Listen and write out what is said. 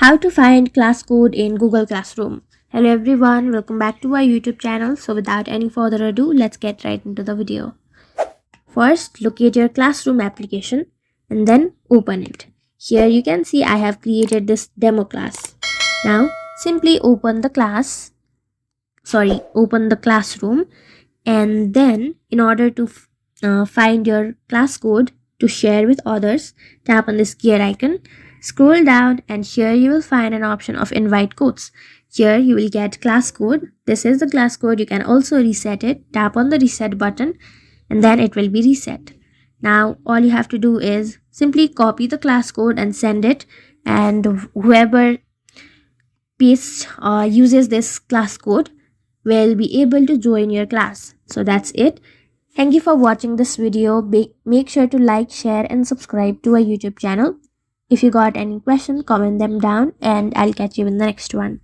How to find class code in Google Classroom. Hello everyone, welcome back to our YouTube channel. So without any further ado, let's get right into the video. First, locate your Classroom application and then open it. Here you can see I have created this demo class. Now simply open the Classroom, and then in order to find your class code to share with others, tap on this gear icon, scroll down, and here you will find an option of invite codes. Here you will get class code. This is the class code. You can also reset it. Tap on the reset button and then it will be reset. Now all you have to do is simply copy the class code and send it, and whoever pastes or uses this class code will be able to join your class. So that's it. Thank you for watching this video. Make sure to like, share and subscribe to our YouTube channel. If you got any question, comment them down and I'll catch you in the next one.